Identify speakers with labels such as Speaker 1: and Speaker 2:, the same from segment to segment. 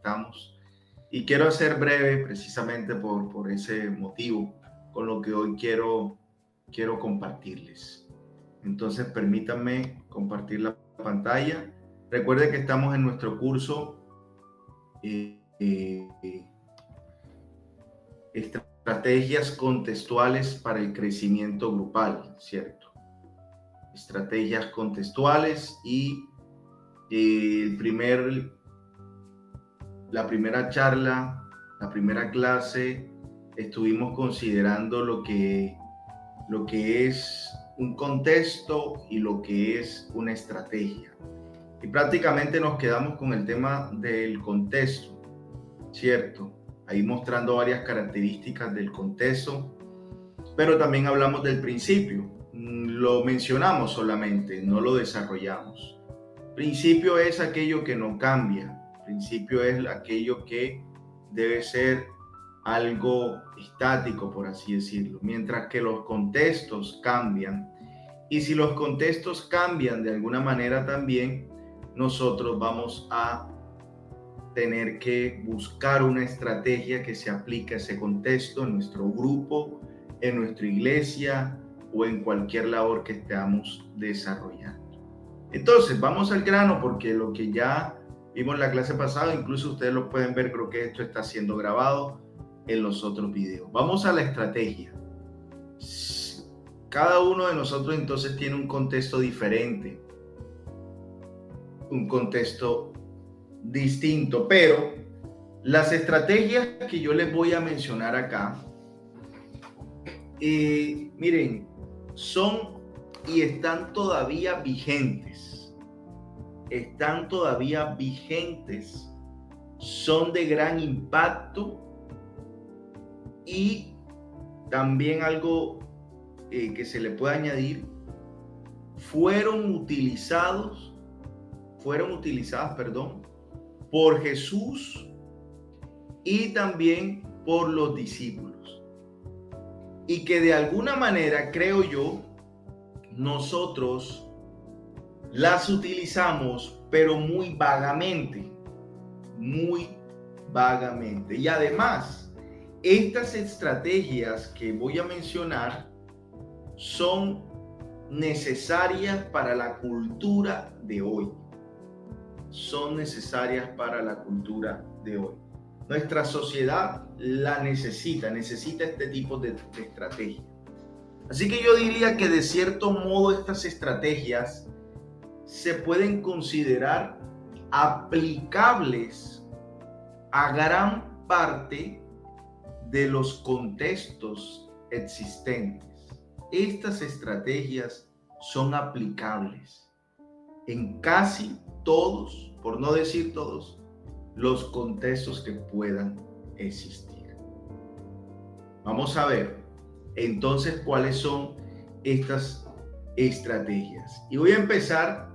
Speaker 1: estamos. Y quiero ser breve precisamente por ese motivo, con lo que hoy quiero compartirles. Entonces, permítanme compartir la pantalla. Recuerde que estamos en nuestro curso Estrategias contextuales para el crecimiento grupal, ¿cierto? Estrategias contextuales y la primera charla, la primera clase, estuvimos considerando lo que es un contexto y lo que es una estrategia. Y prácticamente nos quedamos con el tema del contexto, ¿cierto? Ahí mostrando varias características del contexto, pero también hablamos del principio. Lo mencionamos solamente, no lo desarrollamos. Principio es aquello que no cambia. Principio es aquello que debe ser algo estático, por así decirlo, mientras que los contextos cambian. Y si los contextos cambian de alguna manera también, nosotros vamos a tener que buscar una estrategia que se aplique a ese contexto en nuestro grupo, en nuestra iglesia o en cualquier labor que estemos desarrollando. Entonces, vamos al grano, porque lo que ya vimos la clase pasada, incluso ustedes lo pueden ver, creo que esto está siendo grabado en los otros videos. Vamos a la estrategia. Cada uno de nosotros entonces tiene un contexto diferente, un contexto distinto, pero las estrategias que yo les voy a mencionar acá, miren, son y están todavía vigentes. Están todavía vigentes, son de gran impacto y también algo que se le puede añadir, fueron utilizadas, por Jesús y también por los discípulos. Y que de alguna manera, creo yo, nosotros las utilizamos, pero muy vagamente. Y además, estas estrategias que voy a mencionar son necesarias para la cultura de hoy. Nuestra sociedad la necesita este tipo de estrategia. Así que yo diría que de cierto modo estas estrategias se pueden considerar aplicables a gran parte de los contextos existentes. Estas estrategias son aplicables en casi todos, por no decir todos, los contextos que puedan existir. Vamos a ver entonces cuáles son estas estrategias. Y voy a empezar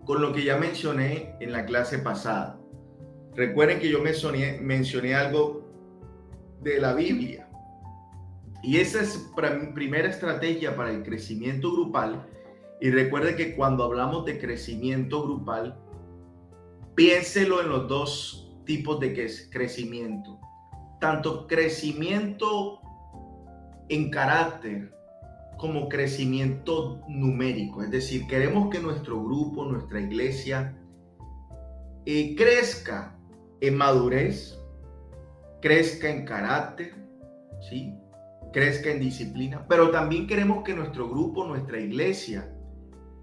Speaker 1: con lo que ya mencioné en la clase pasada. Recuerden que yo mencioné algo de la Biblia. Y esa es primera estrategia para el crecimiento grupal. Y recuerde que cuando hablamos de crecimiento grupal, piénselo en los dos tipos de crecimiento. Tanto crecimiento en carácter como crecimiento numérico. Es decir, queremos que nuestro grupo, nuestra iglesia, crezca en madurez, crezca en carácter, ¿sí? Crezca en disciplina, pero también queremos que nuestro grupo, nuestra iglesia,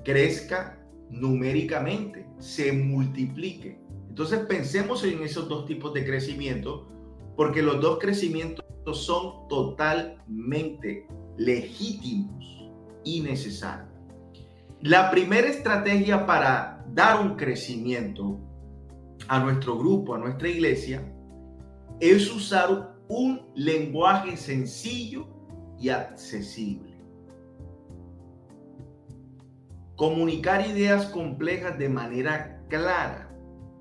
Speaker 1: crezca numéricamente, se multiplique. Entonces pensemos en esos dos tipos de crecimiento, porque los dos crecimientos son totalmente legítimos y necesarios. La primera estrategia para dar un crecimiento a nuestro grupo, a nuestra iglesia, es usar un lenguaje sencillo y accesible. Comunicar ideas complejas de manera clara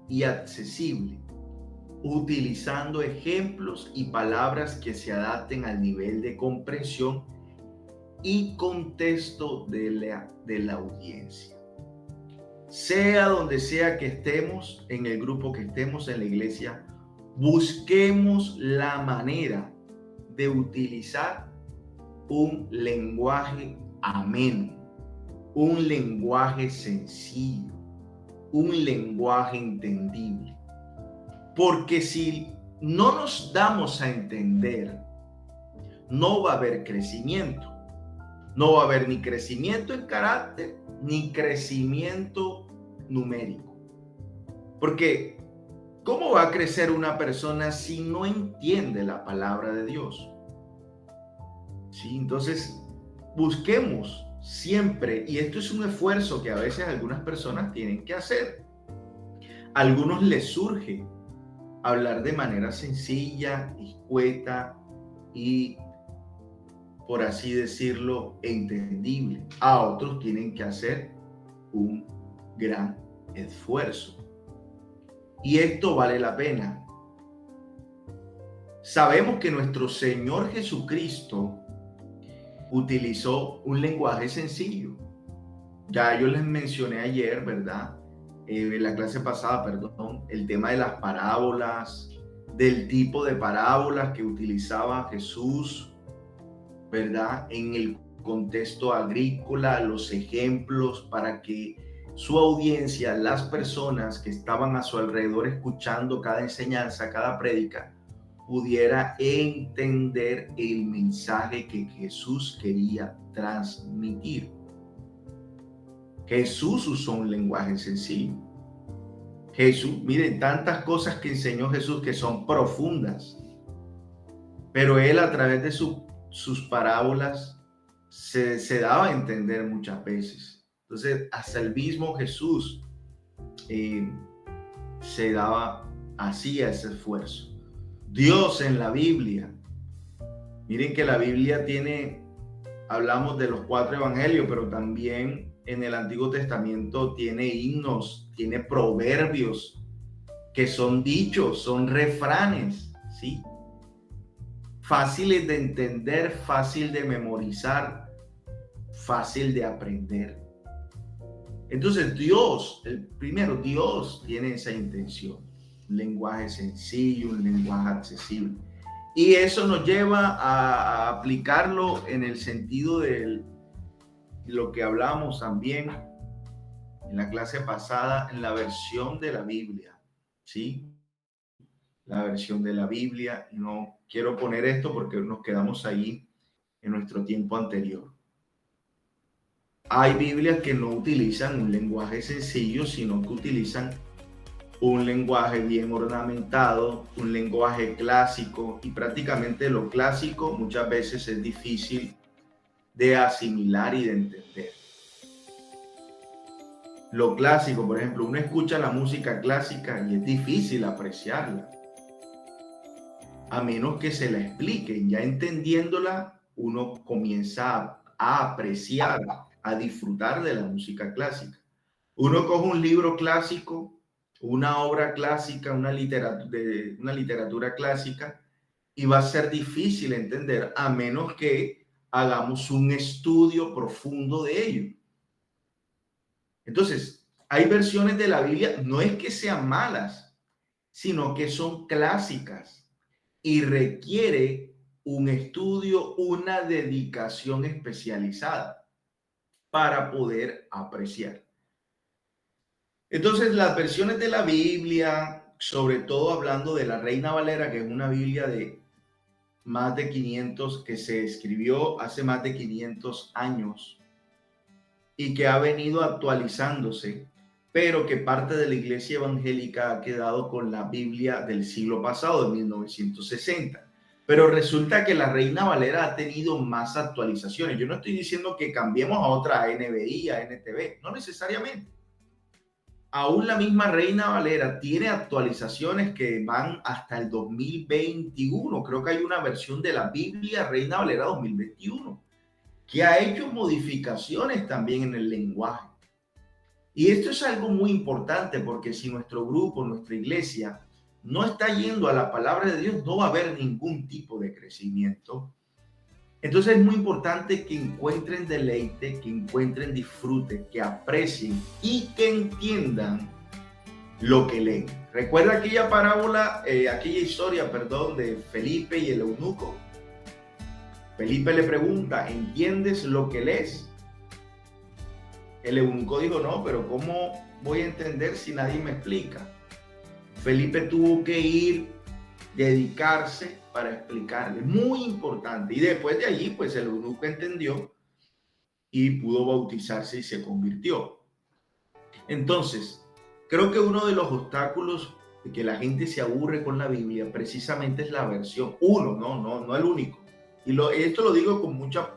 Speaker 1: y accesible, utilizando ejemplos y palabras que se adapten al nivel de comprensión y contexto de la audiencia. sea donde sea que estemos, en el grupo que estemos, en la iglesia, busquemos la manera de utilizar un lenguaje ameno, un lenguaje sencillo, un lenguaje entendible. Porque si no nos damos a entender, no va a haber crecimiento. No va a haber ni crecimiento en carácter, ni crecimiento numérico. Porque, ¿cómo va a crecer una persona si no entiende la palabra de Dios? Sí, entonces, busquemos siempre, y esto es un esfuerzo que a veces algunas personas tienen que hacer. A algunos les surge hablar de manera sencilla, escueta y, por así decirlo, entendible. A otros tienen que hacer un gran esfuerzo. Y esto vale la pena. Sabemos que nuestro Señor Jesucristo utilizó un lenguaje sencillo. Ya yo les mencioné ayer, ¿verdad? En la clase pasada, perdón, el tema de las parábolas, del tipo de parábolas que utilizaba Jesús, ¿verdad? En el contexto agrícola, los ejemplos para que su audiencia, las personas que estaban a su alrededor escuchando cada enseñanza, cada prédica, pudiera entender el mensaje que Jesús quería transmitir. Jesús usó un lenguaje sencillo. Jesús, miren, tantas cosas que enseñó Jesús que son profundas, pero él a través de sus parábolas se daba a entender muchas veces. Entonces, hasta el mismo Jesús se daba, hacía ese esfuerzo. Dios en la Biblia, miren que la Biblia hablamos de los 4 evangelios, pero también en el Antiguo Testamento tiene himnos, tiene proverbios que son dichos, son refranes, ¿sí? Fáciles de entender, fácil de memorizar, fácil de aprender. Entonces Dios tiene esa intención, un lenguaje sencillo, un lenguaje accesible. Y eso nos lleva a aplicarlo en el sentido de lo que hablamos también en la clase pasada, en la versión de la Biblia, ¿sí? La versión de la Biblia. Y no quiero poner esto porque nos quedamos ahí en nuestro tiempo anterior. Hay Biblias que no utilizan un lenguaje sencillo, sino que utilizan un lenguaje bien ornamentado, un lenguaje clásico, y prácticamente lo clásico muchas veces es difícil de asimilar y de entender. Lo clásico, por ejemplo, uno escucha la música clásica y es difícil apreciarla, a menos que se la expliquen. Ya entendiéndola, uno comienza a apreciar, a disfrutar de la música clásica. Uno coge un libro clásico, una obra clásica, una literatura clásica, y va a ser difícil entender a menos que hagamos un estudio profundo de ello. Entonces, hay versiones de la Biblia, no es que sean malas, sino que son clásicas y requiere un estudio, una dedicación especializada para poder apreciar. Entonces, las versiones de la Biblia, sobre todo hablando de la Reina Valera, que es una Biblia de más de 500, que se escribió hace más de 500 años y que ha venido actualizándose, pero que parte de la iglesia evangélica ha quedado con la Biblia del siglo pasado, de 1960. Pero resulta que la Reina Valera ha tenido más actualizaciones. Yo no estoy diciendo que cambiemos a otra NBI, a NTV, no necesariamente. Aún la misma Reina Valera tiene actualizaciones que van hasta el 2021. Creo que hay una versión de la Biblia Reina Valera 2021 que ha hecho modificaciones también en el lenguaje. Y esto es algo muy importante porque si nuestro grupo, nuestra iglesia, no está yendo a la palabra de Dios, no va a haber ningún tipo de crecimiento. Entonces es muy importante que encuentren deleite, que encuentren disfrute, que aprecien y que entiendan lo que leen. Recuerda aquella parábola, aquella historia, perdón, de Felipe y el eunuco. Felipe le pregunta, ¿entiendes lo que lees? El eunuco dijo, no, pero ¿cómo voy a entender si nadie me explica? Felipe tuvo que ir, dedicarse para explicarle, muy importante. Y después de allí, pues el eunuco entendió y pudo bautizarse y se convirtió. Entonces, creo que uno de los obstáculos de que la gente se aburre con la Biblia precisamente es la versión. Uno, no el único. Y esto lo digo con mucha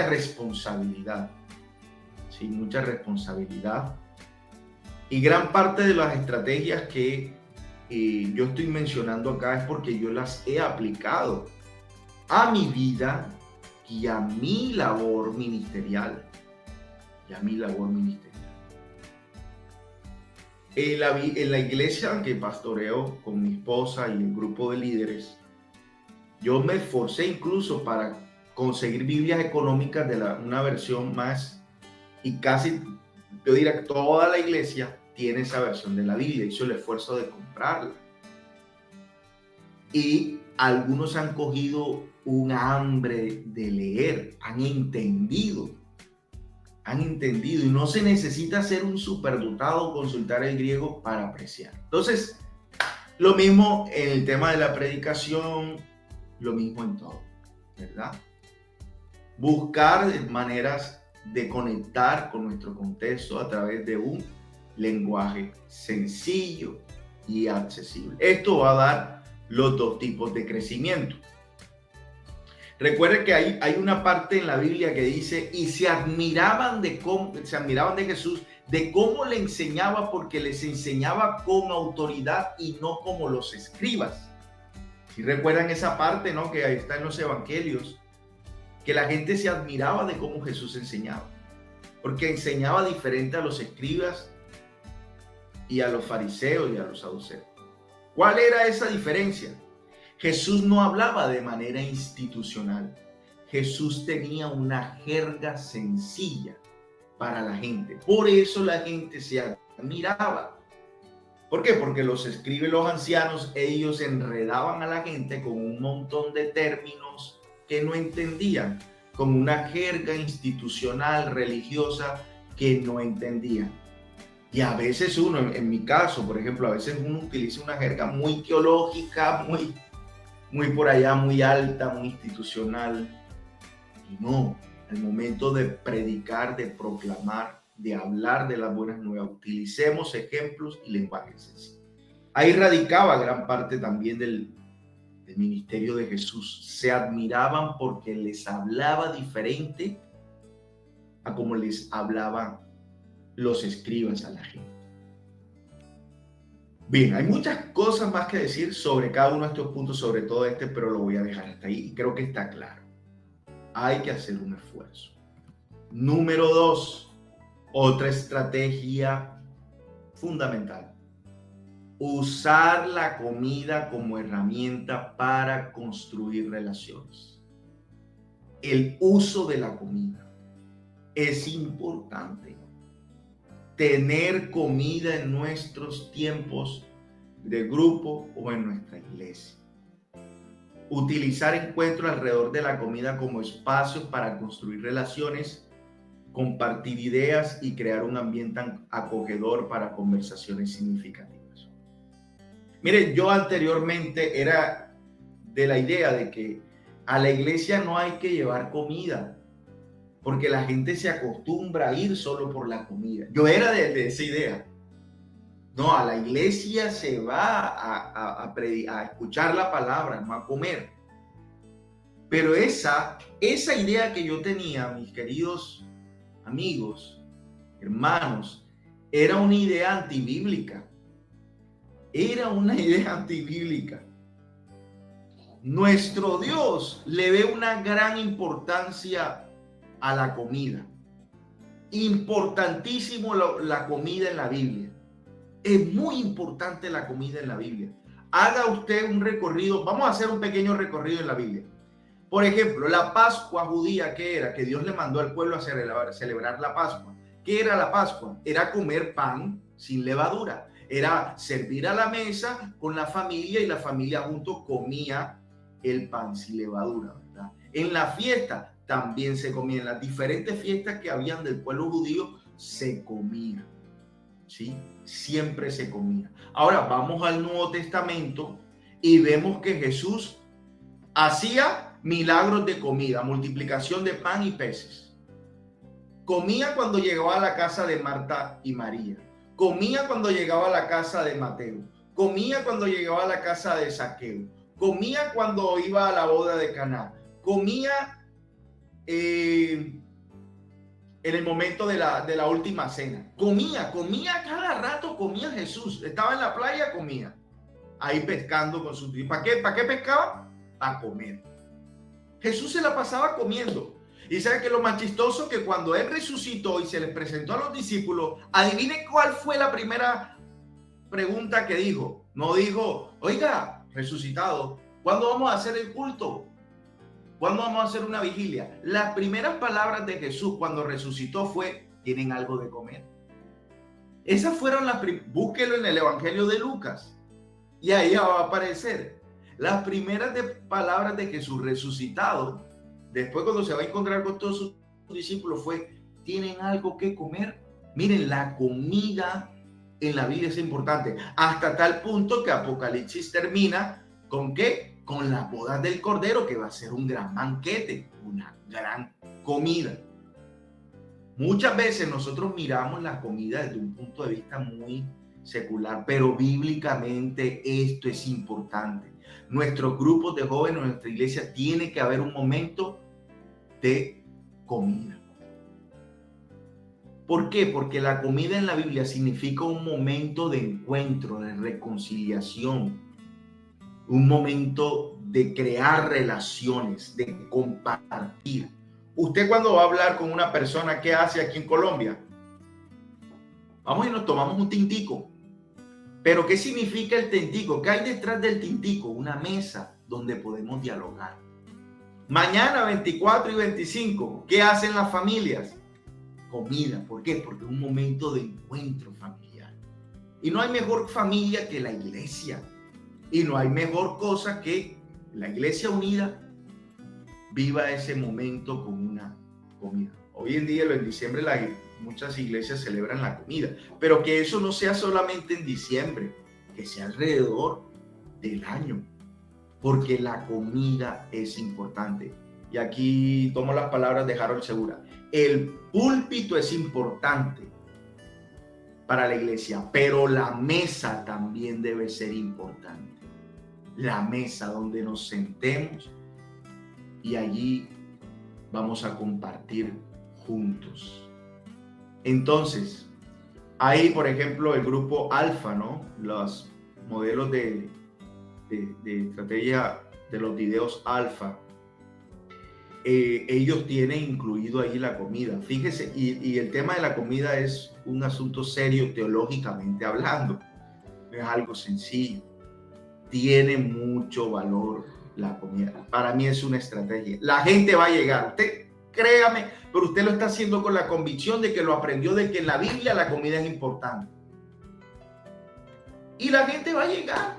Speaker 1: responsabilidad. Sí, mucha responsabilidad. Y gran parte de las estrategias que yo estoy mencionando acá es porque yo las he aplicado a mi vida y a mi labor ministerial. En la iglesia que pastoreo con mi esposa y el grupo de líderes, yo me esforcé incluso para conseguir Biblias económicas de una versión más, y casi, yo diría que toda la iglesia tiene esa versión de la Biblia, hizo el esfuerzo de comprarla. Y algunos han cogido un hambre de leer, han entendido, y no se necesita ser un superdotado o consultar el griego para apreciar. Entonces, lo mismo en el tema de la predicación, lo mismo en todo, ¿verdad? Buscar maneras de conectar con nuestro contexto a través de un lenguaje sencillo y accesible. Esto va a dar los dos tipos de crecimiento. Recuerden que hay una parte en la Biblia que dice, y se admiraban de Jesús, de cómo le enseñaba, porque les enseñaba con autoridad y no como los escribas. Si recuerdan esa parte, ¿no? Que ahí está en los evangelios, que la gente se admiraba de cómo Jesús enseñaba, porque enseñaba diferente a los escribas y a los fariseos y a los saduceos. ¿Cuál era esa diferencia? Jesús no hablaba de manera institucional. Jesús tenía una jerga sencilla para la gente. Por eso la gente se admiraba. ¿Por qué? Porque los escribas, los ancianos, ellos enredaban a la gente con un montón de términos que no entendían, con una jerga institucional, religiosa, que no entendían. Y a veces uno, en mi caso, por ejemplo, a veces uno utiliza una jerga muy teológica, muy por allá, muy alta, muy institucional. Y no, al momento de predicar, de proclamar, de hablar de las buenas nuevas, utilicemos ejemplos y lenguaje sencillo. Ahí radicaba gran parte también del ministerio de Jesús. Se admiraban porque les hablaba diferente a como les hablaban los escribas a la gente. Bien, hay muchas cosas más que decir sobre cada uno de estos puntos, sobre todo este, pero lo voy a dejar hasta ahí y creo que está claro. Hay que hacer un esfuerzo. Número 2, otra estrategia fundamental. Usar la comida como herramienta para construir relaciones. El uso de la comida es importante. Tener comida en nuestros tiempos de grupo o en nuestra iglesia. Utilizar encuentros alrededor de la comida como espacios para construir relaciones, compartir ideas y crear un ambiente acogedor para conversaciones significativas. Miren, yo anteriormente era de la idea de que a la iglesia no hay que llevar comida, porque la gente se acostumbra a ir solo por la comida. Yo era de esa idea. No, a la iglesia se va a escuchar la palabra, no a comer. Pero esa idea que yo tenía, mis queridos amigos, hermanos, era una idea antibíblica. Nuestro Dios le ve una gran importancia a la comida. Importantísimo la comida en la Biblia. Es muy importante la comida en la Biblia. Haga usted un recorrido, vamos a hacer un pequeño recorrido en la Biblia. Por ejemplo, la Pascua judía, ¿qué era? Que Dios le mandó al pueblo a celebrar la Pascua. ¿Qué era la Pascua? Era comer pan sin levadura. Era servir a la mesa con la familia y la familia junto comía el pan sin levadura, ¿verdad? En la fiesta también se comía. En las diferentes fiestas que habían del pueblo judío se comía, ¿sí? Siempre se comía. Ahora vamos al Nuevo Testamento y vemos que Jesús hacía milagros de comida, multiplicación de pan y peces. Comía cuando llegaba a la casa de Marta y María. Comía cuando llegaba a la casa de Mateo. Comía cuando llegaba a la casa de Zaqueo. Comía cuando iba a la boda de Caná. Comía en el momento de la última cena. Comía cada rato, comía Jesús. Estaba en la playa, comía. Ahí pescando con sus... ¿Para qué pescaba? Para comer. Jesús se la pasaba comiendo. Y sabe que lo más chistoso, que cuando él resucitó y se les presentó a los discípulos, adivine cuál fue la primera pregunta que dijo. No dijo, oiga, resucitado, ¿cuándo vamos a hacer el culto? ¿Cuándo vamos a hacer una vigilia? Las primeras palabras de Jesús cuando resucitó fue, ¿tienen algo de comer? Esas fueron búsquelo en el Evangelio de Lucas y ahí va a aparecer. Las primeras palabras de Jesús resucitado, después cuando se va a encontrar con todos sus discípulos, fue, ¿tienen algo que comer? Miren, la comida en la Biblia es importante, hasta tal punto que Apocalipsis termina ¿con qué? Con las bodas del Cordero, que va a ser un gran banquete, una gran comida. Muchas veces nosotros miramos la comida desde un punto de vista muy secular, pero bíblicamente esto es importante. Nuestros grupos de jóvenes, nuestra iglesia, tiene que haber un momento de comida. ¿Por qué? Porque la comida en la Biblia significa un momento de encuentro, de reconciliación, un momento de crear relaciones, de compartir. Usted cuando va a hablar con una persona, ¿qué hace aquí en Colombia? Vamos y nos tomamos un tintico. Pero ¿qué significa el tintico? ¿Qué hay detrás del tintico? Una mesa donde podemos dialogar. Mañana 24 y 25, ¿qué hacen las familias? Comida. ¿Por qué? Porque es un momento de encuentro familiar. Y no hay mejor familia que la iglesia. Y no hay mejor cosa que la iglesia unida viva ese momento con una comida. Hoy en día, en diciembre, muchas iglesias celebran la comida, pero que eso no sea solamente en diciembre, que sea alrededor del año, porque la comida es importante. Y aquí tomo las palabras de Harold Segura. El púlpito es importante para la iglesia, pero la mesa también debe ser importante. La mesa donde nos sentemos y allí vamos a compartir juntos. Entonces, hay, por ejemplo, el grupo Alfa, ¿no? Los modelos de estrategia de los videos Alfa. Ellos tienen incluido ahí la comida. Fíjese, y el tema de la comida es un asunto serio teológicamente hablando. No es algo sencillo. Tiene mucho valor la comida. Para mí es una estrategia. La gente va a llegar. Usted, créame, pero usted lo está haciendo con la convicción de que lo aprendió, de que en la Biblia la comida es importante. Y la gente va a llegar.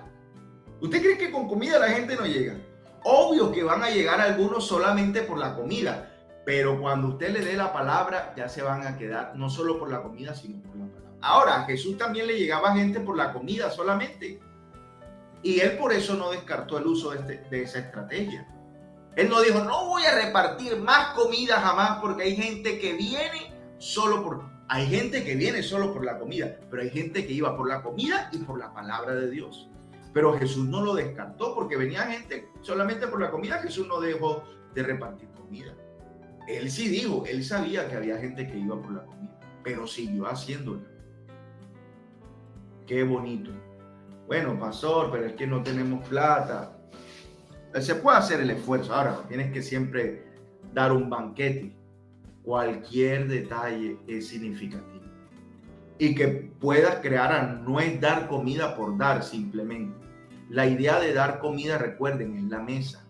Speaker 1: ¿Usted cree que con comida la gente no llega? Obvio que van a llegar algunos solamente por la comida, pero cuando usted le dé la palabra, ya se van a quedar, no solo por la comida, sino por la palabra. Ahora, a Jesús también le llegaba gente por la comida solamente. Y él por eso no descartó el uso de esa estrategia. Él no dijo, no voy a repartir más comida jamás, porque hay gente que viene solo por... Hay gente que viene solo por la comida, pero hay gente que iba por la comida y por la palabra de Dios. Pero Jesús no lo descartó, porque venía gente solamente por la comida. Jesús no dejó de repartir comida. Él sí dijo, él sabía que había gente que iba por la comida, pero siguió haciéndola. Qué bonito. Bueno, pastor, pero es que no tenemos plata. Se puede hacer el esfuerzo. Ahora, tienes que siempre dar un banquete. Cualquier detalle es significativo. Y que puedas crear, no es dar comida por dar simplemente. La idea de dar comida, recuerden, es la mesa.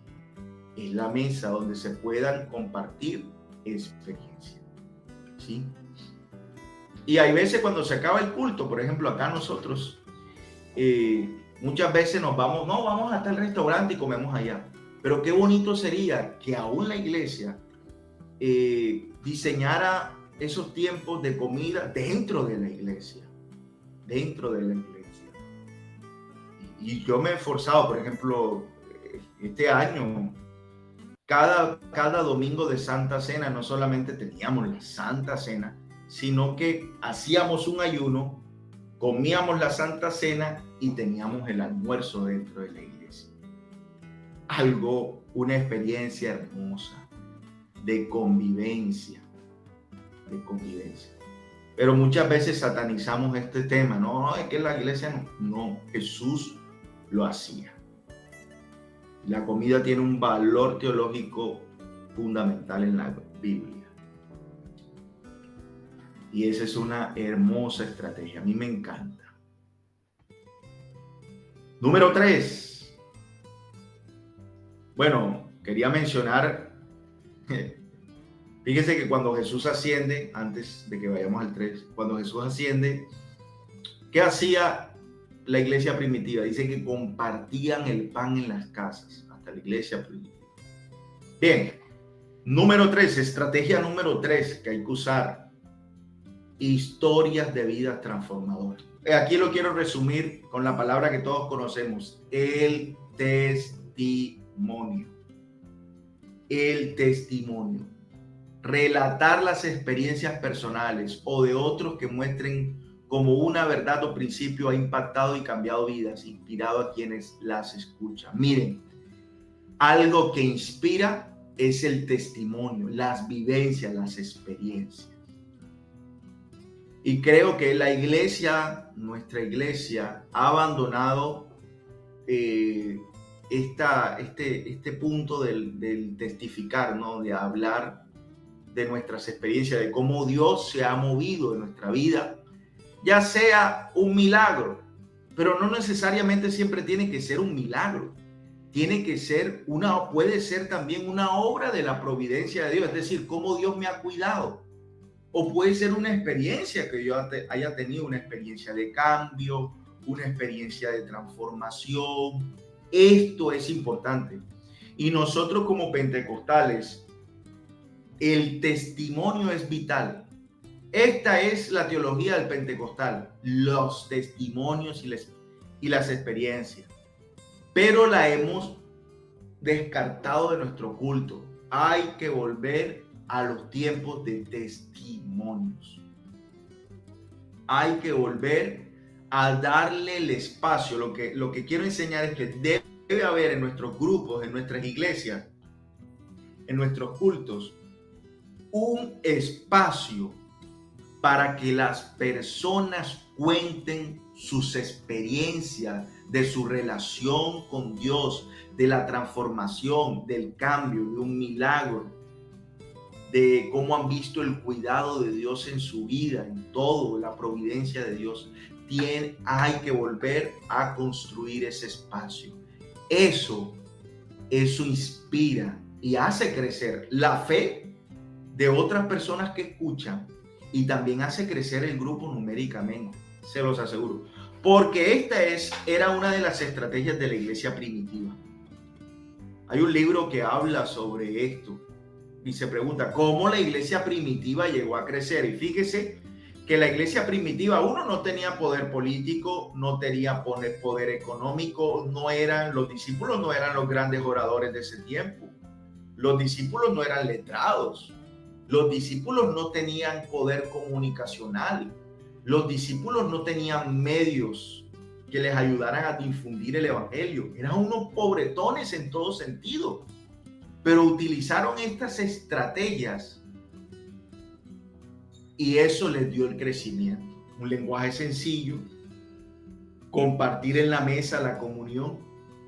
Speaker 1: Es la mesa donde se puedan compartir experiencias, ¿sí? Y hay veces cuando se acaba el culto, por ejemplo, acá nosotros, muchas veces nos vamos, no, vamos hasta el restaurante y comemos allá. Pero qué bonito sería que aún la iglesia diseñara esos tiempos de comida dentro de la iglesia, dentro de la iglesia. Y yo me he esforzado, por ejemplo, este año, cada domingo de Santa Cena, no solamente teníamos la Santa Cena, sino que hacíamos un ayuno, comíamos la Santa Cena y teníamos el almuerzo dentro de la iglesia. Algo, una experiencia hermosa de convivencia, Pero muchas veces satanizamos este tema, no, es que la iglesia no, Jesús lo hacía. La comida tiene un valor teológico fundamental en la Biblia. Y esa es una hermosa estrategia. A mí me encanta. Número 3. Bueno, quería mencionar, fíjense que cuando Jesús asciende, antes de que vayamos al 3, cuando Jesús asciende, ¿qué hacía la iglesia primitiva? Dice que compartían el pan en las casas, hasta la iglesia primitiva. Bien, número 3, estrategia número 3 que hay que usar. Historias de vida transformadoras. Aquí lo quiero resumir con la palabra que todos conocemos, el testimonio. El testimonio. Relatar las experiencias personales o de otros que muestren cómo una verdad o principio ha impactado y cambiado vidas, inspirado a quienes las escuchan. Miren, algo que inspira es el testimonio, las vivencias, las experiencias. Y creo que la iglesia, nuestra iglesia, ha abandonado este punto del testificar, ¿no? De hablar de nuestras experiencias, de cómo Dios se ha movido en nuestra vida, ya sea un milagro, pero no necesariamente siempre tiene que ser un milagro. Tiene que ser puede ser también una obra de la providencia de Dios, es decir, cómo Dios me ha cuidado. O puede ser una experiencia que yo haya tenido, una experiencia de cambio, una experiencia de transformación. Esto es importante. Y nosotros como pentecostales, el testimonio es vital. Esta es la teología del pentecostal, los testimonios y las experiencias. Pero la hemos descartado de nuestro culto. Hay que volver a los tiempos de testimonios. Hay que volver a darle el espacio. Lo que quiero enseñar es que debe haber en nuestros grupos, en nuestras iglesias, en nuestros cultos, un espacio para que las personas cuenten sus experiencias de su relación con Dios, de la transformación, del cambio, de un milagro, de cómo han visto el cuidado de Dios en su vida, en todo, la providencia de Dios. Hay que volver a construir ese espacio. Eso inspira y hace crecer la fe de otras personas que escuchan y también hace crecer el grupo numéricamente, se los aseguro. Porque era una de las estrategias de la iglesia primitiva. Hay un libro que habla sobre esto y se pregunta cómo la iglesia primitiva llegó a crecer. Y fíjese que la iglesia primitiva, uno, no tenía poder político, no tenía poder económico, los discípulos no eran los grandes oradores de ese tiempo. Los discípulos no eran letrados. Los discípulos no tenían poder comunicacional. Los discípulos no tenían medios que les ayudaran a difundir el evangelio. Eran unos pobretones en todo sentido. Pero utilizaron estas estrategias y eso les dio el crecimiento. Un lenguaje sencillo, compartir en la mesa la comunión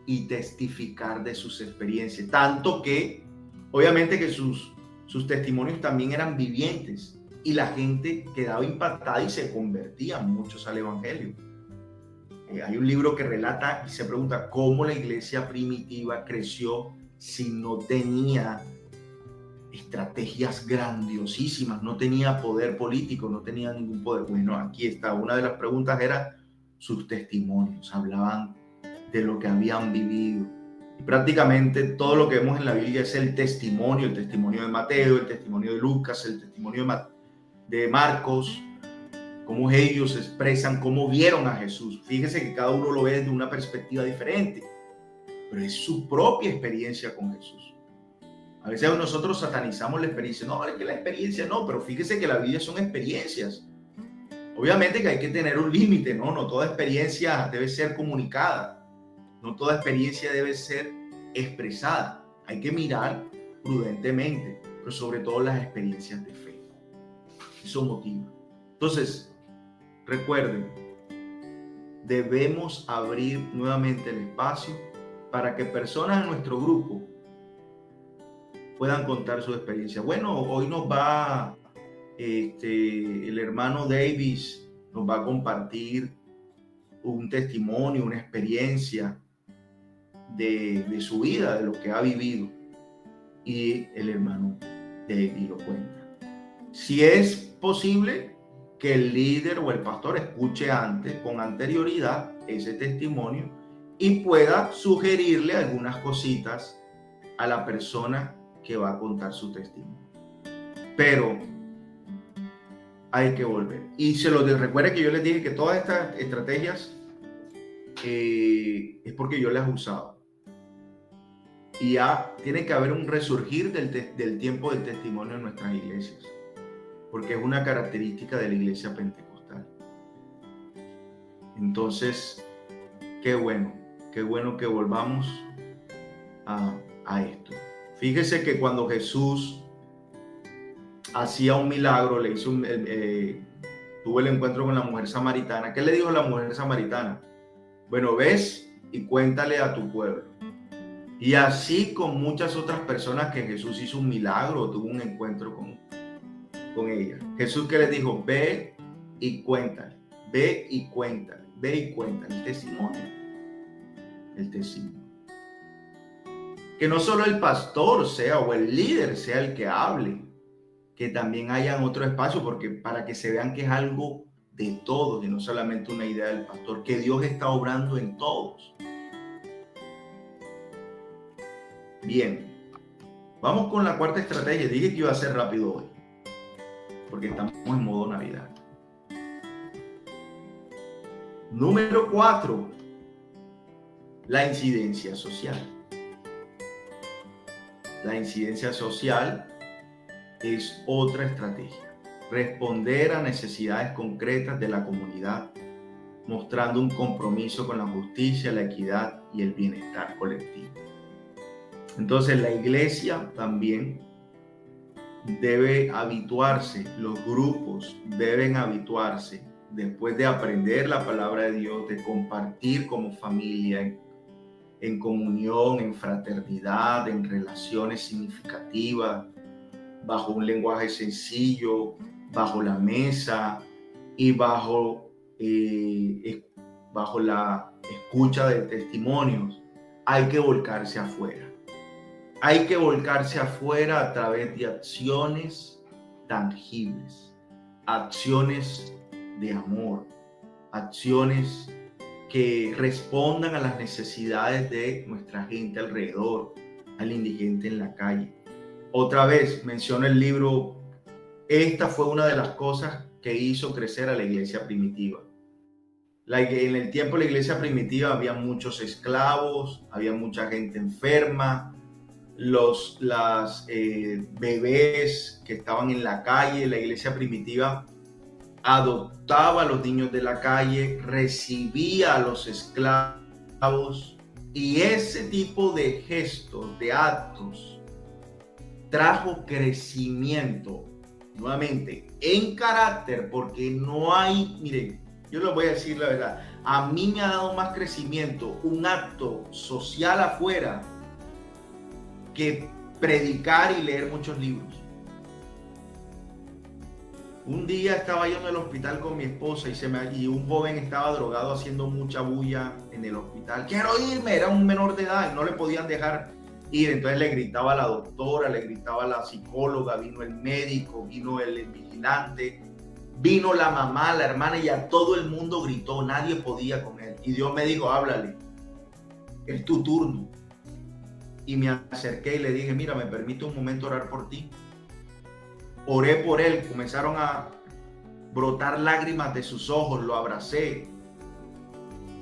Speaker 1: y testificar de sus experiencias. Tanto que, obviamente que sus testimonios también eran vivientes y la gente quedaba impactada y se convertían muchos al evangelio. Hay un libro que relata y se pregunta cómo la iglesia primitiva creció si no tenía estrategias grandiosísimas, no tenía poder político, no tenía ningún poder. Bueno, aquí está, una de las preguntas era sus testimonios, hablaban de lo que habían vivido. Y prácticamente todo lo que vemos en la Biblia es el testimonio de Mateo, el testimonio de Lucas, el testimonio de Marcos, cómo ellos expresan cómo vieron a Jesús. Fíjese que cada uno lo ve desde una perspectiva diferente, pero es su propia experiencia con Jesús. A veces nosotros satanizamos la experiencia. No, es que la experiencia no, pero fíjese que la vida son experiencias. Obviamente que hay que tener un límite, ¿no? No toda experiencia debe ser comunicada. No toda experiencia debe ser expresada. Hay que mirar prudentemente, pero sobre todo las experiencias de fe. Eso motiva. Entonces, recuerden, debemos abrir nuevamente el espacio para que personas en nuestro grupo puedan contar su experiencia. Bueno, hoy nos va el hermano Davis, nos va a compartir un testimonio, una experiencia de su vida, de lo que ha vivido, y el hermano Davis lo cuenta. Si es posible que el líder o el pastor escuche antes, con anterioridad, ese testimonio y pueda sugerirle algunas cositas a la persona que va a contar su testimonio. Pero hay que volver. Y se los recuerde que yo les dije que todas estas estrategias es porque yo las he usado. Y ya tiene que haber un resurgir del tiempo del testimonio en nuestras iglesias, porque es una característica de la iglesia pentecostal. Entonces, qué bueno que volvamos a esto. Fíjese que cuando Jesús hacía un milagro, tuvo el encuentro con la mujer samaritana. ¿Qué le dijo la mujer samaritana? Bueno, ves y cuéntale a tu pueblo. Y así con muchas otras personas que Jesús hizo un milagro, tuvo un encuentro con ella. Jesús, ¿qué les dijo? Ve y cuéntale, ve y cuéntale, ve y cuéntale. El testimonio. Que no solo el pastor sea o el líder sea el que hable, que también hayan otro espacio, porque para que se vean que es algo de todos y no solamente una idea del pastor, que Dios está obrando en todos. Bien, vamos con la cuarta estrategia. Dije que iba a ser rápido hoy, porque estamos en modo Navidad. Número 4, la incidencia social. La incidencia social es otra estrategia. Responder a necesidades concretas de la comunidad, mostrando un compromiso con la justicia, la equidad y el bienestar colectivo. Entonces la iglesia también debe habituarse, los grupos deben habituarse, después de aprender la palabra de Dios, de compartir como familia, en comunión, en fraternidad, en relaciones significativas, bajo un lenguaje sencillo, bajo la mesa y bajo la escucha de testimonios. Hay que volcarse afuera. Hay que volcarse afuera a través de acciones tangibles, acciones de amor, acciones que respondan a las necesidades de nuestra gente alrededor, al indigente en la calle. Otra vez menciono el libro. Esta fue una de las cosas que hizo crecer a la iglesia primitiva. En el tiempo de la iglesia primitiva había muchos esclavos, había mucha gente enferma, las bebés que estaban en la calle. La iglesia primitiva adoptaba a los niños de la calle, recibía a los esclavos, y ese tipo de gestos, de actos, trajo crecimiento, nuevamente, en carácter, porque no hay, miren, yo les voy a decir la verdad, a mí me ha dado más crecimiento un acto social afuera que predicar y leer muchos libros. Un día estaba yo en el hospital con mi esposa y un joven estaba drogado haciendo mucha bulla en el hospital. Quiero irme, era un menor de edad y no le podían dejar ir. Entonces le gritaba a la doctora, le gritaba a la psicóloga, vino el médico, vino el vigilante, vino la mamá, la hermana y a todo el mundo gritó. Nadie podía con él. Y Dios me dijo, háblale, es tu turno. Y me acerqué y le dije, mira, ¿me permite un momento orar por ti? Oré por él, comenzaron a brotar lágrimas de sus ojos, lo abracé,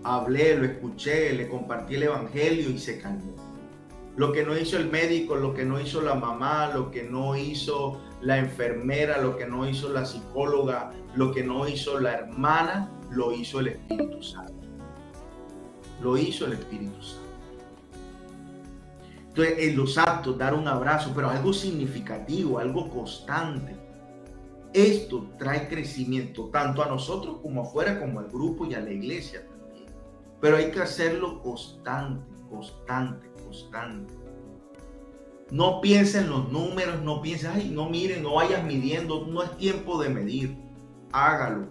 Speaker 1: hablé, lo escuché, le compartí el evangelio y se calmó. Lo que no hizo el médico, lo que no hizo la mamá, lo que no hizo la enfermera, lo que no hizo la psicóloga, lo que no hizo la hermana, lo hizo el Espíritu Santo. Lo hizo el Espíritu Santo. Entonces, en los actos, dar un abrazo, pero algo significativo, algo constante. Esto trae crecimiento tanto a nosotros como afuera, como al grupo y a la iglesia también. Pero hay que hacerlo constante. No piensen en los números, no piensen, ay, no miren, no vayas midiendo, no es tiempo de medir. Hágalo.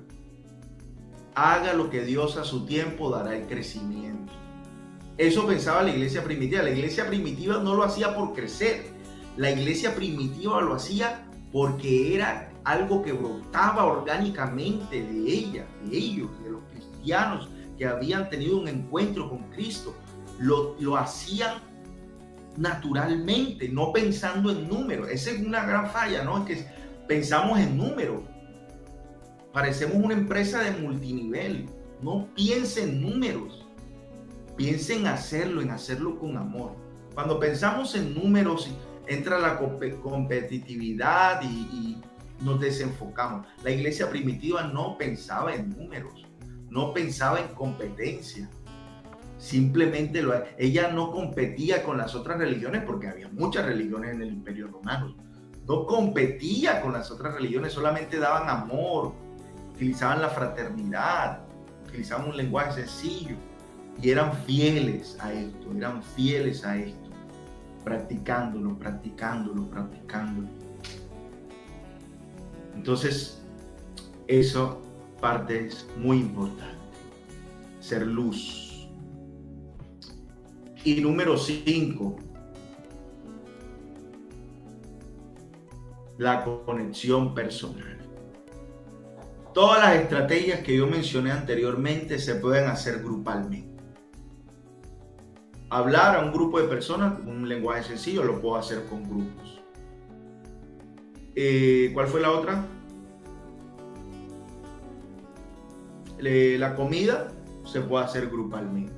Speaker 1: Haga lo que Dios a su tiempo dará el crecimiento. Eso pensaba la iglesia primitiva. La iglesia primitiva no lo hacía por crecer. La iglesia primitiva lo hacía porque era algo que brotaba orgánicamente de ella, de ellos, de los cristianos que habían tenido un encuentro con Cristo. Lo hacían naturalmente, no pensando en números. Esa es una gran falla, ¿no? Es que pensamos en números. Parecemos una empresa de multinivel. No piense en números. Piense en hacerlo con amor. Cuando pensamos en números, entra la competitividad y nos desenfocamos. La iglesia primitiva no pensaba en números, no pensaba en competencia. Simplemente ella no competía con las otras religiones porque había muchas religiones en el Imperio Romano. No competía con las otras religiones, solamente daban amor, utilizaban la fraternidad, utilizaban un lenguaje sencillo. Y eran fieles a esto, practicándolo. Entonces, eso parte es muy importante, ser luz. Y número 5, la conexión personal. Todas las estrategias que yo mencioné anteriormente se pueden hacer grupalmente. Hablar a un grupo de personas con un lenguaje sencillo lo puedo hacer con grupos. ¿Cuál fue la otra? La comida se puede hacer grupalmente.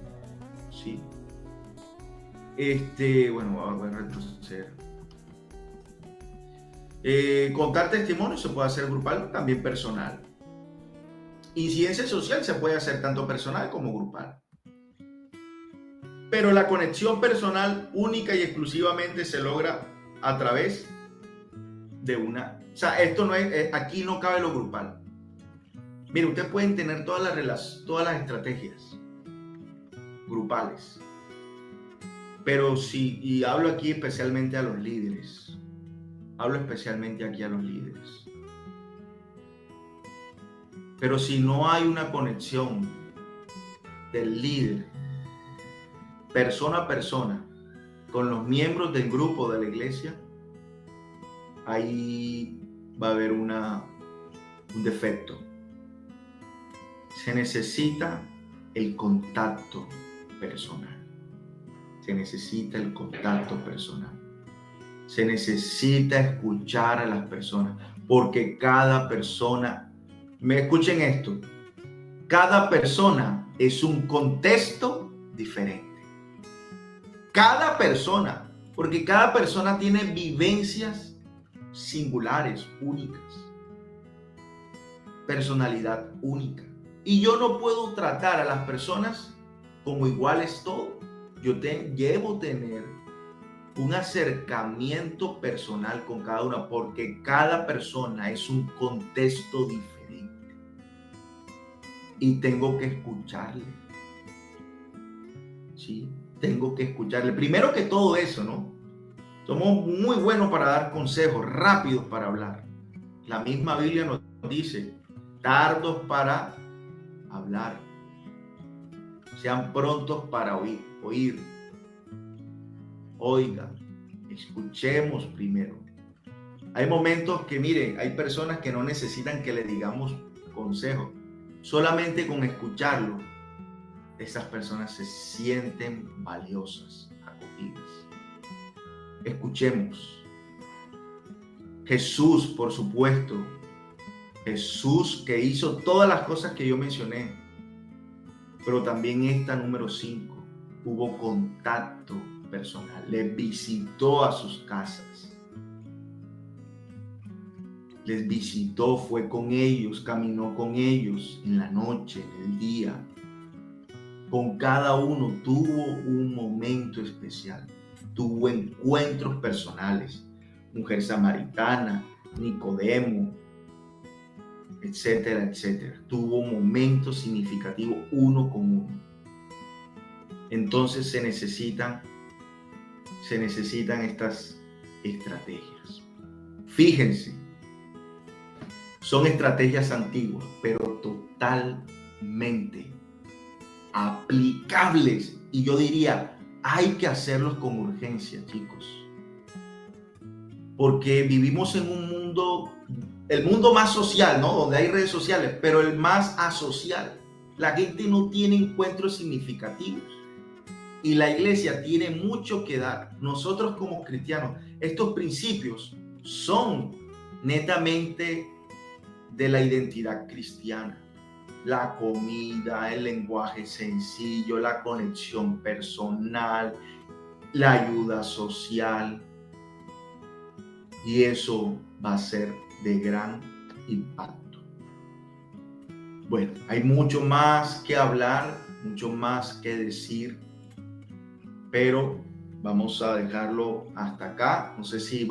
Speaker 1: ¿Sí? Bueno, voy a retroceder. Contar testimonios se puede hacer grupal, también personal. Incidencia social se puede hacer tanto personal como grupal. Pero la conexión personal única y exclusivamente se logra a través de una... O sea, esto no es... Aquí no cabe lo grupal. Mire, ustedes pueden tener todas las estrategias grupales. Pero y hablo aquí especialmente a los líderes. Hablo especialmente aquí a los líderes. Pero si no hay una conexión del líder persona a persona con los miembros del grupo de la iglesia, ahí va a haber un defecto. Se necesita el contacto personal. Se necesita escuchar a las personas, porque cada persona, escuchen esto, cada persona es un contexto diferente. Cada persona, porque cada persona tiene vivencias singulares, únicas, personalidad única. Y yo no puedo tratar a las personas como iguales todos. Yo debo tener un acercamiento personal con cada una, porque cada persona es un contexto diferente. Y tengo que escucharle. ¿Sí? Tengo que escucharle. Primero que todo eso, ¿no? Somos muy buenos para dar consejos, rápidos para hablar. La misma Biblia nos dice, tardos para hablar, sean prontos para oír. Oigan, escuchemos primero. Hay momentos que, miren, hay personas que no necesitan que le digamos consejos. Solamente con escucharlo, esas personas se sienten valiosas, acogidas. Escuchemos. Jesús, por supuesto. Jesús que hizo todas las cosas que yo mencioné. Pero también esta número 5. Hubo contacto personal. Les visitó a sus casas. Les visitó, fue con ellos, caminó con ellos en la noche, en el día. Con cada uno tuvo un momento especial. Tuvo encuentros personales. Mujer samaritana, Nicodemo, etcétera, etcétera. Tuvo momentos significativos uno con uno. Entonces se necesitan estas estrategias. Fíjense, son estrategias antiguas, pero totalmente aplicables. Y yo diría, hay que hacerlos con urgencia, chicos. Porque vivimos en un mundo, el mundo más social, ¿no? Donde hay redes sociales, pero el más asocial. La gente no tiene encuentros significativos. Y la iglesia tiene mucho que dar. Nosotros como cristianos, estos principios son netamente de la identidad cristiana. La comida, el lenguaje sencillo, la conexión personal, la ayuda social. Y eso va a ser de gran impacto. Bueno, hay mucho más que hablar, mucho más que decir, pero vamos a dejarlo hasta acá. No sé si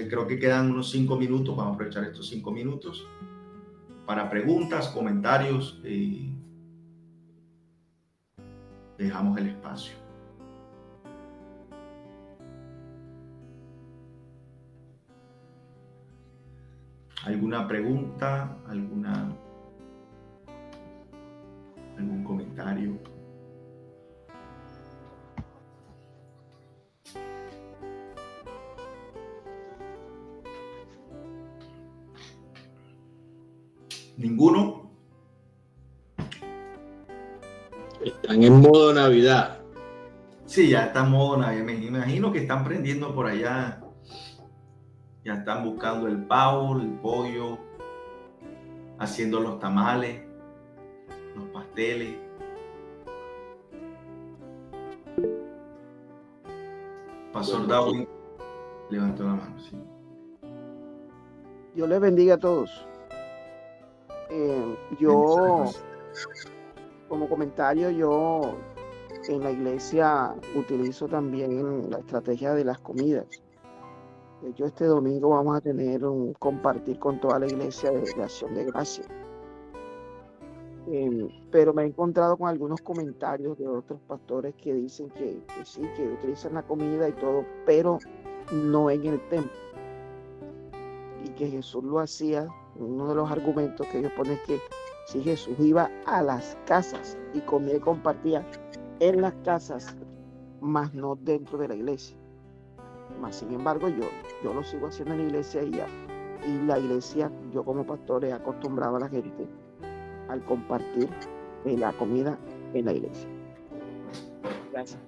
Speaker 1: creo que quedan unos 5 minutos. Vamos a aprovechar estos 5 minutos para preguntas, comentarios. Dejamos el espacio. ¿Alguna pregunta? ¿Algún comentario? ¿Ninguno?
Speaker 2: Están en modo Navidad.
Speaker 1: Sí, ya está en modo Navidad. Me imagino que están prendiendo por allá. Ya están buscando el pavo, el pollo, haciendo los tamales, los pasteles. Pastor Darwin levantó la mano, sí.
Speaker 3: Dios les bendiga a todos. Yo, como comentario, yo en la iglesia utilizo también la estrategia de las comidas. De hecho, este domingo vamos a tener un compartir con toda la iglesia de acción de gracia. Pero me he encontrado con algunos comentarios de otros pastores que dicen que sí, que utilizan la comida y todo, pero no en el templo. Y que Jesús lo hacía. Uno de los argumentos que ellos ponen es que si Jesús iba a las casas y comía y compartía en las casas, más no dentro de la iglesia. Más sin embargo, yo lo sigo haciendo en la iglesia y la iglesia, yo como pastor he acostumbrado a la gente al compartir la comida en la iglesia. Gracias.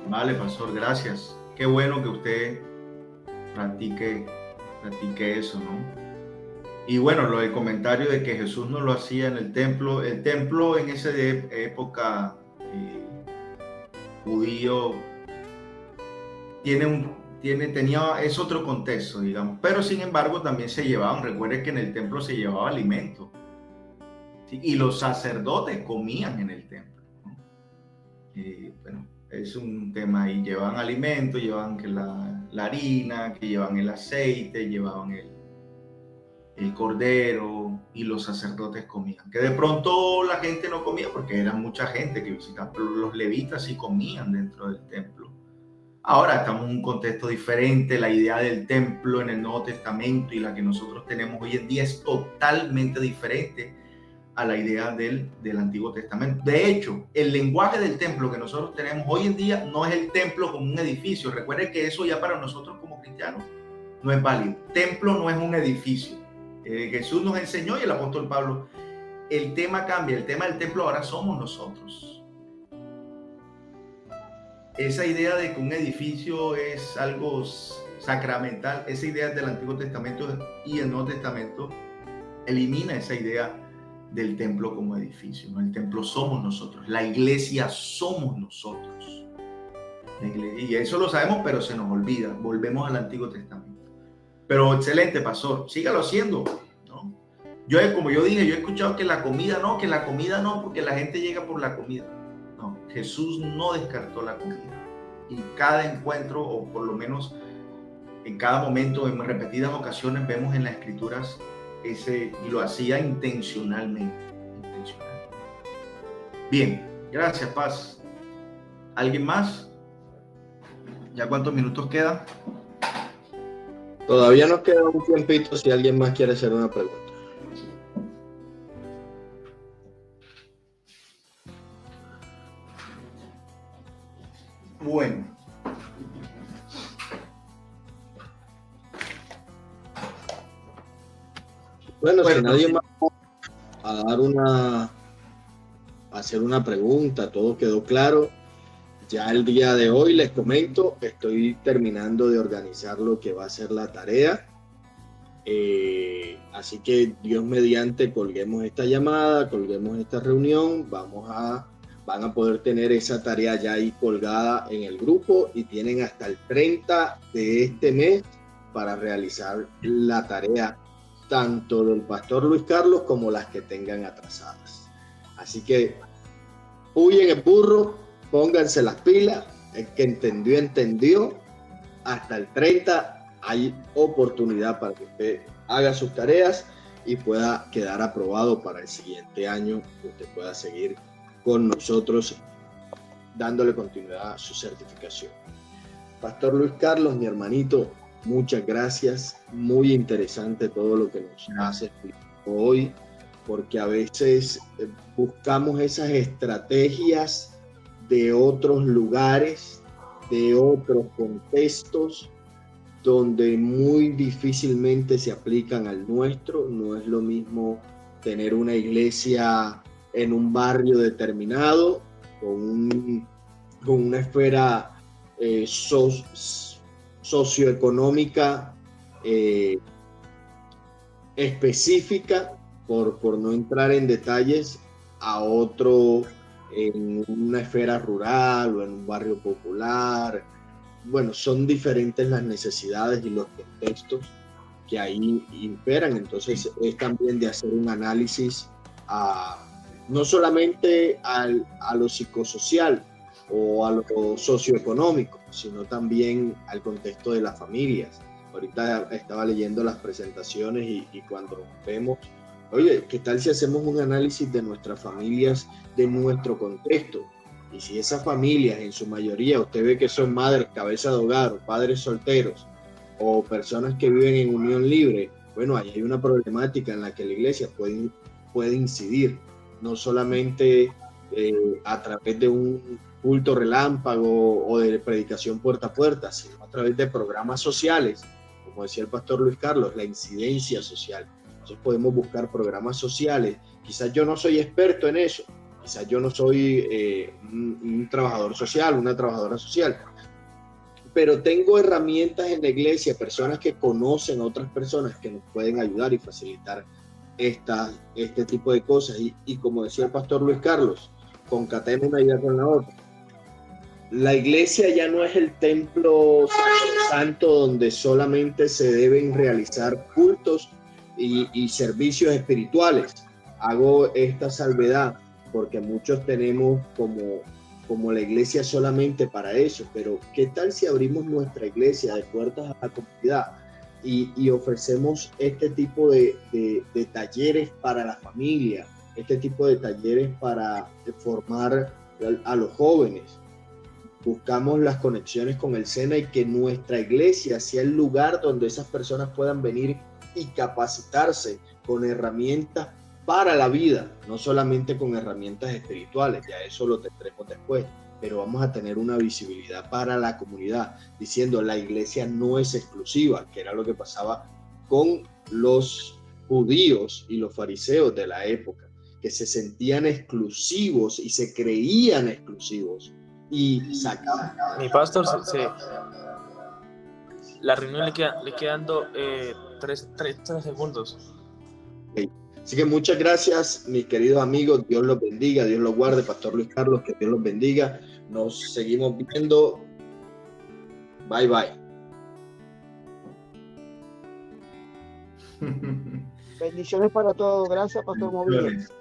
Speaker 1: Vale, pastor, gracias. Qué bueno que usted practique eso, ¿no? Y bueno, lo del comentario de que Jesús no lo hacía en el templo en esa época judío es otro contexto, digamos, pero sin embargo también se llevaban, recuerden que en el templo se llevaba alimento, ¿sí? Y los sacerdotes comían en el templo, ¿no? Bueno, es un tema ahí, llevaban alimento, llevaban que la harina, que llevaban el aceite, llevaban el cordero, y los sacerdotes comían. Que de pronto la gente no comía porque era mucha gente que visitaba, pero los levitas sí comían dentro del templo. Ahora estamos en un contexto diferente, la idea del templo en el Nuevo Testamento y la que nosotros tenemos hoy en día es totalmente diferente a la idea del Antiguo Testamento. De hecho, el lenguaje del templo que nosotros tenemos hoy en día no es el templo como un edificio. Recuerden que eso ya para nosotros como cristianos no es válido. Templo no es un edificio. Jesús nos enseñó y el apóstol Pablo. El tema cambia. El tema del templo ahora somos nosotros. Esa idea de que un edificio es algo sacramental, esa idea del Antiguo Testamento y el Nuevo Testamento elimina esa idea del templo como edificio, ¿no? El templo somos nosotros, la iglesia somos nosotros. Y eso lo sabemos, pero se nos olvida. Volvemos al Antiguo Testamento. Pero excelente, pastor, sígalo haciendo, ¿no? Como yo dije, yo he escuchado que la comida no, porque la gente llega por la comida. No, Jesús no descartó la comida. Y cada encuentro, o por lo menos en cada momento, en repetidas ocasiones, vemos en las Escrituras y lo hacía intencionalmente. Bien, gracias, Paz. ¿Alguien más? ¿Ya cuántos minutos quedan?
Speaker 2: Todavía nos queda un tiempito si alguien más quiere hacer una pregunta. Bueno, si nadie más va a hacer una pregunta, todo quedó claro. Ya el día de hoy les comento, estoy terminando de organizar lo que va a ser la tarea. Así que Dios mediante, colguemos esta llamada, colguemos esta reunión, van a poder tener esa tarea ya ahí colgada en el grupo y tienen hasta el 30 de este mes para realizar la tarea, tanto del pastor Luis Carlos como las que tengan atrasadas. Así que huyen el burro, pónganse las pilas, el que entendió, hasta el 30 hay oportunidad para que usted haga sus tareas y pueda quedar aprobado para el siguiente año, que usted pueda seguir con nosotros dándole continuidad a su certificación. Pastor Luis Carlos, mi hermanito, muchas gracias, muy interesante todo lo que nos has explicado hoy, porque a veces buscamos esas estrategias de otros lugares, de otros contextos, donde muy difícilmente se aplican al nuestro. No es lo mismo tener una iglesia en un barrio determinado, con una esfera socioeconómica específica, por no entrar en detalles, a otro en una esfera rural o en un barrio popular. Bueno, son diferentes las necesidades y los contextos que ahí imperan. Entonces es también de hacer un análisis no solamente a lo psicosocial o a lo socioeconómico, sino también al contexto de las familias. Ahorita estaba leyendo las presentaciones y cuando vemos, oye, ¿qué tal si hacemos un análisis de nuestras familias, de nuestro contexto? Y si esas familias, en su mayoría, usted ve que son madres, cabeza de hogar, o padres solteros, o personas que viven en unión libre, bueno, ahí hay una problemática en la que la iglesia puede incidir, no solamente a través de un culto relámpago o de predicación puerta a puerta, sino a través de programas sociales, como decía el pastor Luis Carlos, la incidencia social. Entonces podemos buscar programas sociales. Quizás yo no soy experto en eso, quizás yo no soy un trabajador social, una trabajadora social, pero tengo herramientas en la iglesia, personas que conocen a otras personas que nos pueden ayudar y facilitar este tipo de cosas. Y como decía el pastor Luis Carlos, concatemos una idea con la otra. La iglesia ya no es el templo santo donde solamente se deben realizar cultos y servicios espirituales. Hago esta salvedad porque muchos tenemos como la iglesia solamente para eso, pero ¿qué tal si abrimos nuestra iglesia de puertas a la comunidad y ofrecemos este tipo de talleres para la familia, este tipo de talleres para formar a los jóvenes? buscamos las conexiones con el SENA y que nuestra iglesia sea el lugar donde esas personas puedan venir y capacitarse con herramientas para la vida, no solamente con herramientas espirituales, ya eso lo tendremos después, pero vamos a tener una visibilidad para la comunidad, diciendo la iglesia no es exclusiva, que era lo que pasaba con los judíos y los fariseos de la época, que se sentían exclusivos y se creían exclusivos y sacaban.
Speaker 4: Mi pastor, la reunión le quedan 3 segundos.
Speaker 2: Okay. Así que muchas gracias, mis queridos amigos. Dios los bendiga, Dios los guarde. Pastor Luis Carlos, que Dios los bendiga. Nos seguimos viendo. Bye, bye.
Speaker 3: Bendiciones para todos. Gracias, Pastor Movilla.
Speaker 1: Bendiciones.